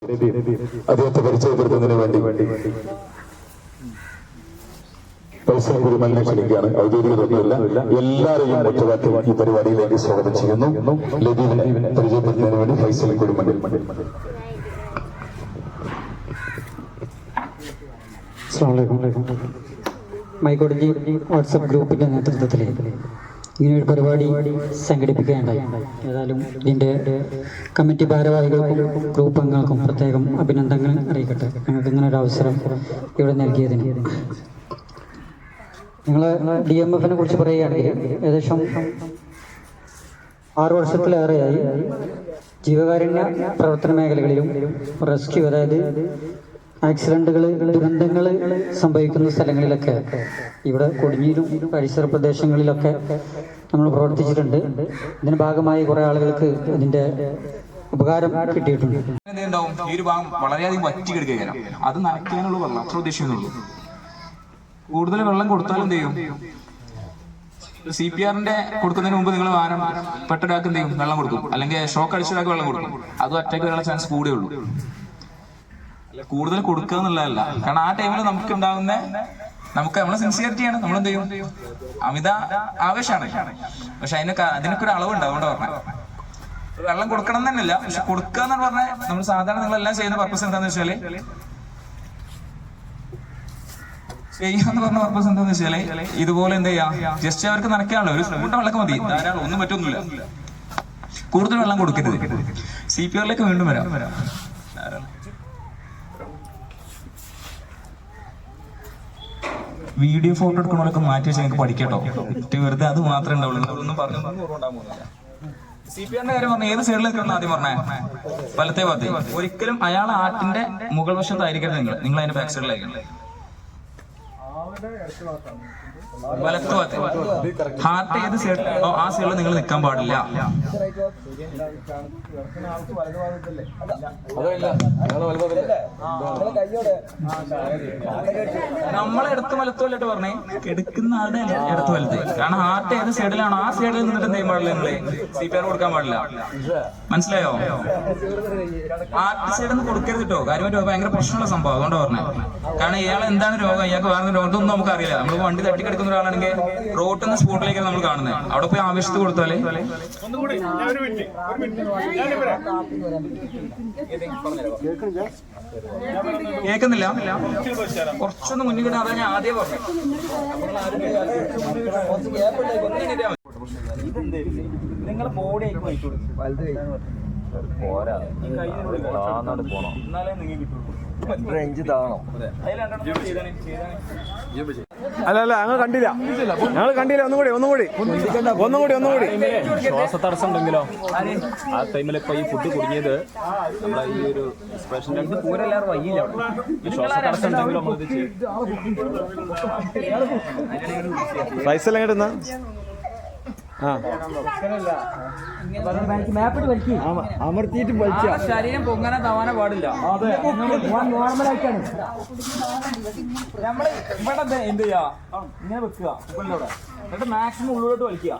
അദ്ദേഹത്തെ പരിചയപ്പെടുത്തുന്നതിന് വേണ്ടി പൈസ കുരുമലിനെ ക്ഷണിക്കുകയാണ്. ഔദ്യോഗികതൊന്നുമില്ല, എല്ലാവരെയും ഒറ്റവാക്കി ഈ പരിപാടിയിലേക്ക് സ്വാഗതം ചെയ്യുന്നു. ലബീബിനെ പരിചയപ്പെടുത്തുന്നതിന് വേണ്ടി ഫൈസൽ കുരുമലിൽ. മൈക്കോടതി വാട്സപ്പ് ഗ്രൂപ്പിന്റെ നേതൃത്വത്തിൽ ഇങ്ങനൊരു പരിപാടി സംഘടിപ്പിക്കുകയുണ്ടായി. ഏതായാലും ഇതിന്റെ കമ്മിറ്റി ഭാരവാഹികൾക്കും ഗ്രൂപ്പ് അംഗങ്ങൾക്കും പ്രത്യേകം അഭിനന്ദനങ്ങൾ അറിയിക്കട്ടെ. ഞങ്ങൾക്ക് ഇങ്ങനെ ഒരു അവസരം ഇവിടെ നൽകിയതിന്. നിങ്ങൾ DMF-നെ കുറിച്ച് പറയുകയാണെങ്കിൽ ഏകദേശം 6 വർഷത്തിലേറെയായി ജീവകാരുണ്യ പ്രവർത്തന മേഖലകളിലും റെസ്ക്യൂ, അതായത് ആക്സിഡന്റുകൾ, ദുരന്തങ്ങൾ സംഭവിക്കുന്ന സ്ഥലങ്ങളിലൊക്കെ ഇവിടെ കൊടിഞ്ഞിയിലും പരിസര പ്രദേശങ്ങളിലൊക്കെ നമ്മൾ പ്രവർത്തിച്ചിട്ടുണ്ട്. ഇതിന്റെ ഭാഗമായി കുറെ ആളുകൾക്ക് ഇതിന്റെ ഉപകാരം കിട്ടിയിട്ടുണ്ട്. ഈ ഒരു ഭാഗം വളരെയധികം വറ്റി കിടക്കുകയാണ്. അത് നനയ്ക്കാനുള്ള വെള്ളം അത്ര ഉദ്ദേശിക്കുന്നുള്ളൂ. കൂടുതൽ വെള്ളം കൊടുത്താലും എന്ത് ചെയ്യും? CPR-ന്റെ കൊടുക്കുന്നതിന് മുമ്പ് നിങ്ങൾ വാഹനം പെട്ടൊരാൾക്ക് എന്ത് ചെയ്യും? വെള്ളം കൊടുക്കും, അല്ലെങ്കിൽ ഷോക്ക് അടിച്ചൊരാൾക്ക് വെള്ളം കൊടുക്കും. അതും അറ്റാക്ക് വരാനുള്ള ചാൻസ് കൂടെ ഉള്ളൂ. കൂടുതൽ കൊടുക്കുക എന്നുള്ളതല്ല, കാരണം ആ ടൈമിൽ നമുക്ക് ഉണ്ടാകുന്ന നമ്മളെ സിൻസിയറിറ്റിയാണ്. നമ്മളെന്ത് ചെയ്യും? അമിത ആവേശമാണ്. പക്ഷെ അതിനൊക്കെ ഒരു അളവുണ്ട്. അതുകൊണ്ട് പറഞ്ഞാൽ വെള്ളം കൊടുക്കണം തന്നെയല്ല, പക്ഷെ കൊടുക്കുക എന്ന് പറഞ്ഞാൽ നമ്മൾ സാധാരണ നിങ്ങളെല്ലാം ചെയ്യുന്ന പർപ്പസ് എന്താന്ന് വെച്ചാല് ചെയ്യാന്ന് പറഞ്ഞ പർപ്പസ് എന്താന്ന് വെച്ചാല് ഇതുപോലെ എന്ത് ചെയ്യാം, ജസ്റ്റ് അവർക്ക് നനയ്ക്കാനുള്ള ഒരു സ്പൂൺ വെള്ളമൊക്കെ മതി, ധാരാളം, ഒന്നും പറ്റൊന്നുമില്ല. കൂടുതൽ വെള്ളം കൊടുക്കരുത്. CPR-ലേക്ക് വീണ്ടും വരാം. വീഡിയോ ഫോട്ടോ എടുക്കണമൊക്കെ മാറ്റി വെച്ച് നിങ്ങൾക്ക് പഠിക്കട്ടോ. വെറുതെ അത് മാത്രമേ ഉണ്ടാവുള്ളൂ. ഒന്നും പറഞ്ഞു CPR-ന്റെ കാര്യം പറഞ്ഞ ഏത് സൈഡിലേക്കാണ് ആദ്യം പറഞ്ഞേ? വലത്തെ ഭാഗത്ത്. ഒരിക്കലും അയാൾ ആട്ടിന്റെ മുകൾ വശത്തായിരിക്കരുത്. നിങ്ങൾ അതിന്റെ ബാക്ക് സൈഡിലായിരിക്കണം. വലത്ത് ഭാഗത്ത് ഹാർട്ട് ഏത് സൈഡിലാണോ ആ സൈഡിൽ നിങ്ങൾ നിൽക്കാൻ പാടില്ല. നമ്മളെ ഇടത്ത് വലത്തോട്ട് പറഞ്ഞേ, എടുക്കുന്ന ആളുടെ ഇടത്ത് വലത്ത്. കാരണം ഹാർട്ട് ഏത് സൈഡിലാണോ ആ സൈഡിൽ നിന്നിട്ട് എന്ത് ചെയ്യാൻ പാടില്ല, നിങ്ങള് CPR കൊടുക്കാൻ പാടില്ല. മനസ്സിലായോ? ഹാർട്ട് സൈഡിൽ നിന്ന് കൊടുക്കരുത് കേട്ടോ. കാര്യമായിട്ട് ഭയങ്കര പ്രശ്നമുള്ള സംഭവം. അതുകൊണ്ട് പറഞ്ഞേ. കാരണം ഇയാൾ എന്താണ് രോഗം, ഇയാൾക്ക് വേറെ രോഗമൊന്നും നമുക്ക് അറിയില്ല. നമ്മൾ വണ്ടി തട്ടിക്കെടുക്കുന്ന ഒരാളാണെങ്കിൽ റോട്ടിൽ നിന്ന് സ്പോട്ടിലേക്കാണ് നമ്മൾ കാണുന്നത്. അവിടെ പോയി ആവശ്യത്ത് കൊടുത്താല് കേൾക്കുന്നില്ല. കുറച്ചൊന്ന് മുന്നിൽ കിട്ടാൻ അതാ ഞാൻ ആദ്യം പറഞ്ഞു. നിങ്ങളെ ബോഡി എന്നാലേ നിങ്ങൾ കിട്ടുള്ളൂ. അല്ല ഞങ്ങൾ കണ്ടില്ല. ഒന്നുകൂടി ശ്വാസതടസ്സം ഉണ്ടെങ്കിലോ ആ ടൈമിലൊക്കെ ഈ ഫുഡ് കുടുങ്ങിയത് നമ്മളെ ഈ ഒരു ശ്വാസതടസ്സം ഉണ്ടെങ്കിലോ പൈസ എല്ലാം കിട്ടുന്ന അമർത്തിയിട്ട് ശരീരം പൊങ്ങനെ തവാന പാടില്ല. നമ്മള് ഇവിടെ എന്ത് ചെയ്യാ, ഇങ്ങനെ വെക്കുക എന്നിട്ട് മാക്സിമം ഉള്ളിലോട്ട് വലിക്കുക.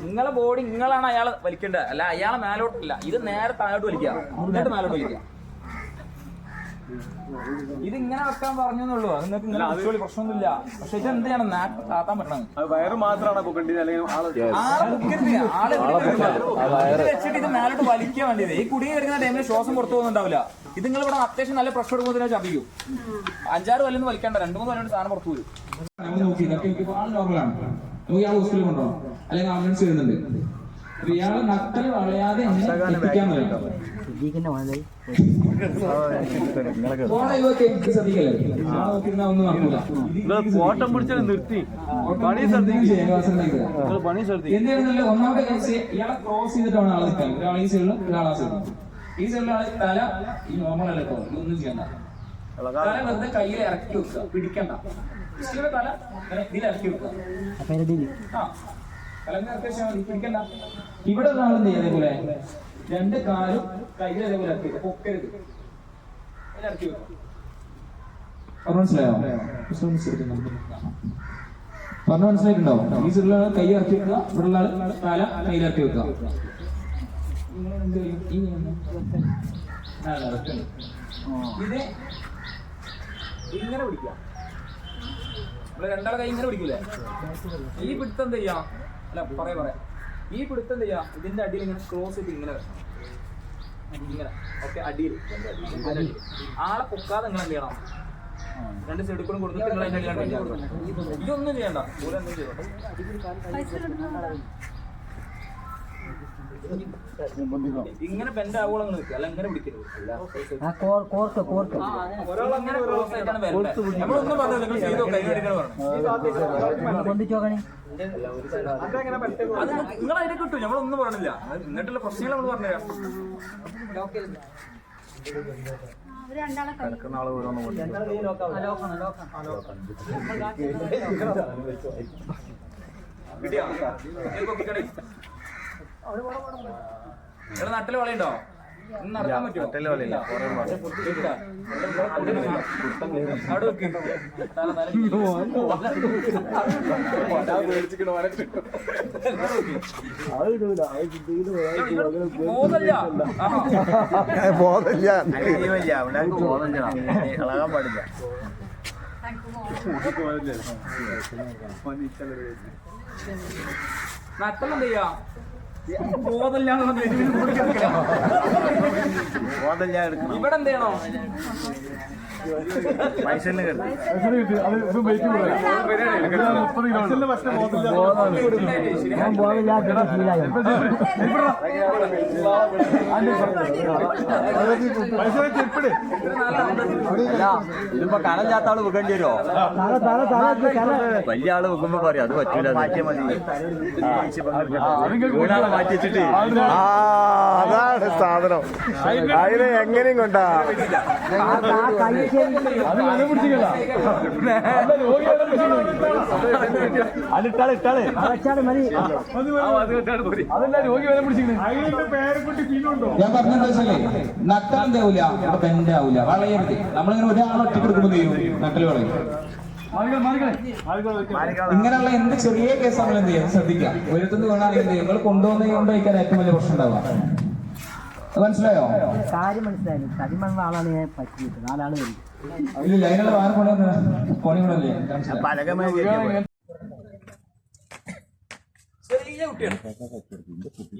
നിങ്ങളെ ബോഡി നിങ്ങളാണ് അയാളെ വലിക്കേണ്ടത്, അല്ല അയാളെ മേലോട്ടില്ല. ഇത് നേരെ താഴോട്ട് വലിക്കുക, എന്നിട്ട് മേലോട്ട് വലിക്കുക. ഇത് ഇങ്ങനെ വെക്കാൻ പറഞ്ഞെന്നുള്ളൂ. അത് നിങ്ങൾക്ക് ഇങ്ങനെ ആക്ച്വലി പ്രശ്നമൊന്നുമില്ല. പക്ഷെ ഇത് എന്ത് ചെയ്യണം, താത്താൻ പറ്റണം. വയറ് മാത്രമാണ് വെച്ചിട്ട് ഇത് മേലോട്ട് വലിക്കാൻ വേണ്ടിയത്. ഈ കുടി വരുന്ന ടൈമിൽ ശ്വാസം പുറത്തു പോകുന്നുണ്ടാവില്ല. ഇത് നിങ്ങൾ ഇവിടെ അത്യാവശ്യം നല്ല പ്രഷർ കൊടുക്കുന്നതിനെ ചപിക്കും. 5-6 കൊല്ലം വലിക്കണ്ട, 2-3 കൊല്ലം സാധനം പുറത്തു വരും. നമ്മൾ നോക്കി നോർമലാണ്. നമുക്ക് ഇയാൾ ഹോസ്പിറ്റലിൽ കൊണ്ടുപോകണം, അല്ലെങ്കിൽ ആംബുലൻസ് വരുന്നുണ്ട്. അപ്പൊ ഇയാള് നട്ടൽ വളയാതെ എത്തിക്കാൻ പറ്റും. ഓട്ടം പിടിച്ചാൽ നിർത്തി ഒന്നാമത്തെ കേസ് ഇയാളെ ക്രോസ് ചെയ്തിട്ടാണ് ആളെ നിൽക്കാൻ. ഒരാൾ ഈ സൈഡിലും ഒരാൾ ആ സൈഡിലും. ഈ സൈഡിലാണ് തല ഈ നോർമൽ അല്ല കേട്ടോ, ഇതൊന്നും ചെയ്യണ്ട. തല വെറുതെ കയ്യിൽ ഇറക്കി വെക്കുക, പിടിക്കണ്ട. തല ഇതിൽ ഇറക്കി വെക്കുക. പിടിക്കണ്ട. ഇവിടെ ഉള്ള ആളെന്ത് ചെയ്യുക, അതേപോലെ 2 കാലും കയ്യിൽ അതേപോലെ ഇറക്കി വെക്കുക, പൊക്കരുത്. ഇറക്കി വെക്കുക. മനസ്സിലായോ? പറഞ്ഞു മനസ്സിലായിട്ടുണ്ടാവും. ഈ സൈഡിലുള്ള കൈ ഇറക്കി വെക്കുക, ഇവിടെ ഉള്ള ആള് തല കയ്യിൽ ഇറക്കി വെക്കുക. ഇത് ഇങ്ങനെ പിടിക്കാം. നമ്മള് രണ്ടാളെ കൈ ഇങ്ങനെ പിടിക്കൂലേ? ഈ പിടുത്തം എന്ത് ചെയ്യാം? അല്ല പറയാം. ഈ പിടുത്തം എന്ത് ചെയ്യാം? ഇതിന്റെ അടിയിൽ ഇങ്ങനെ ക്ലോസ് ചെയ്ത് ഇങ്ങനെ വെക്കണം. ഇങ്ങനെ ഓക്കെ. അടിയിൽ ആളെ പൊക്കാതെ നിങ്ങൾ എന്ത് ചെയ്യണം? രണ്ട് സൈഡിൽ കൂടെ കൊടുത്തിട്ട് നിങ്ങൾ അതിന്റെ അടിയിലാണ് ഇതൊന്നും ചെയ്യണ്ട. പോലെ എന്തും ചെയ്യണ്ട. ഇങ്ങനെ ബെൻഡ് ആവോളം നിൽക്കുക, അല്ല ഇങ്ങനെ പിടിക്കരുത്. ഒരാളങ്ങനെ ക്ലോസ് ആയിട്ടാണ് വരേണ്ടത്. നമ്മളൊന്നും പറഞ്ഞത് നിങ്ങൾ ചെയ്തോ കൈ അടിക്കണം പറഞ്ഞു. അത് നിങ്ങൾ അതിനെ കിട്ടും. നമ്മളൊന്നും പറഞ്ഞില്ല. ഇങ്ങോട്ടുള്ള പ്രശ്നങ്ങൾ നമ്മൾ പറഞ്ഞുതരാം. കിട്ടിയോ? നട്ടില് വളയുണ്ടോ? നടക്കാൻ പറ്റുമോ? അവിടെ വെക്ക്. ഇളകാൻ പാടില്ല. നട്ടെന്ത് ചെയ്യാ? ഇവിടെ എന്ത് ചെയ്യണോ? ഇതിപ്പോ കനം ചാത്ത ആള് വെക്കേണ്ടി വരുമോ? വലിയ ആള് വെക്കുമ്പോ പറയാം അത് പറ്റൂല, മാറ്റിയാ മതി. വീണാളെ മാറ്റി വെച്ചിട്ട് അതാണ് സാധനം. അതിനെ എങ്ങനെയും കൊണ്ടാ ഞാൻ പറഞ്ഞെന്താ വെച്ചാലേ നട്ടെന്താവൂല, അവിടെ ബെൻഡാവൂല, വളയരുത്. നമ്മളിങ്ങനെ ഒരാളെ ഒറ്റയ്ക്ക് എടുക്കുമ്പോൾ ചെയ്യും നട്ടല് വളയും. ഇങ്ങനെയുള്ള എന്ത് ചെറിയ കേസ് നമ്മൾ എന്ത് ചെയ്യാം ശ്രദ്ധിക്കാം. ഒരിടത്തുനിന്ന് വേണമെങ്കിൽ എന്ത് ചെയ്യും, നിങ്ങൾ കൊണ്ടുവന്നതുകൊണ്ടായിരിക്കാൻ ഏറ്റവും വലിയ പ്രശ്നം ഉണ്ടാവുക. മനസ്സിലായോ? കാര്യം മനസ്സിലായി. തടിമണ്ണ ആളാണ് ഞാൻ പറ്റിയത്. 4 ആള് വരും. ഇല്ല, അതിനുള്ള വേറെ പണി കൊണ്ടല്ലേ. ചെറിയ കുട്ടിയാണ്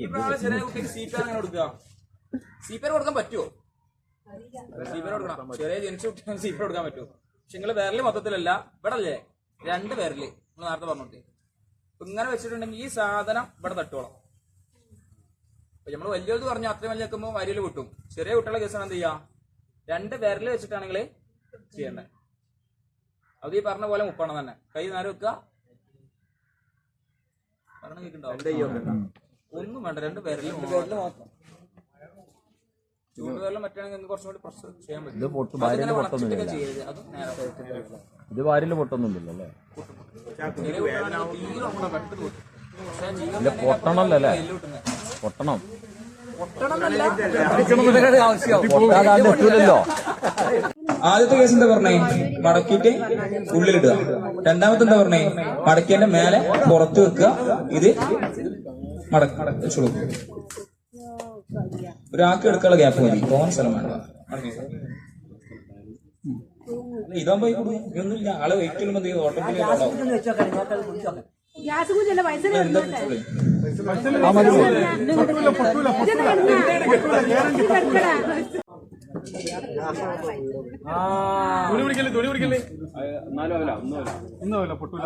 ഈ പ്രായം. ചെറിയ കുട്ടിക്ക് CPR അങ്ങനെ കൊടുക്കുക. CPR കൊടുക്കാൻ പറ്റുമോ? CPR കൊടുക്കണം. ചെറിയ ജനിച്ച കുട്ടിക്ക് CPR കൊടുക്കാൻ പറ്റുമോ? പക്ഷെ നിങ്ങള് വിരല് മൊത്തത്തിലല്ല, ഇവിടെ അല്ലേ 2 വിരല് നിങ്ങൾ നേരത്തെ പറഞ്ഞോട്ടെ. ഇങ്ങനെ വെച്ചിട്ടുണ്ടെങ്കിൽ ഈ സാധനം ഇവിടെ തട്ടോളം. നമ്മൾ വലിയത് പറഞ്ഞു അത്രയും വലിയ വെക്കുമ്പോൾ വരിയിൽ കിട്ടും. ചെറിയ കുട്ടികളെ കേസാണ് എന്ത് ചെയ്യാം? 2 വിരല് വെച്ചിട്ടാണെങ്കിൽ ചെയ്യേണ്ടത്. അത് ഈ പറഞ്ഞ പോലെ മുപ്പണം തന്നെ. കൈ നേരെ വെക്കുക. ഒന്നും വേണ്ട, 2 വിരലും മാത്രം. ചൂണ്ടുവിരലും മറ്റാണെങ്കിൽ കുറച്ചും കൂടി പ്രസ് ചെയ്യാൻ പറ്റും. ഇത് വാരില് പൊട്ടൊന്നുമില്ലല്ലോ അല്ലേ? പൊട്ടണല്ലേ? പൊട്ടണം. ആദ്യത്തെ കേസ് എന്താ പറഞ്ഞേ? മടക്കിയിട്ട് ഉള്ളിലിടുക. രണ്ടാമത്തെ എന്താ പറഞ്ഞേ? മടക്കിയതിന്റെ മേലെ പുറത്ത് വെക്കുക. ഇത് മടക്കി ഒരാൾക്ക് എടുക്കാനുള്ള ഗ്യാപ്പ് മതി. തോന്നുന്ന സ്ഥലം വേണ്ട. ഇതാകുമ്പോ ഇതൊന്നുമില്ല. ആളെ വെയിറ്റ് ചെയ്യുമ്പോൾ ഓട്ടോമാറ്റിക്കലി തുണി പിടിക്കല്ലേ? ഒന്നും പൊട്ടൂല.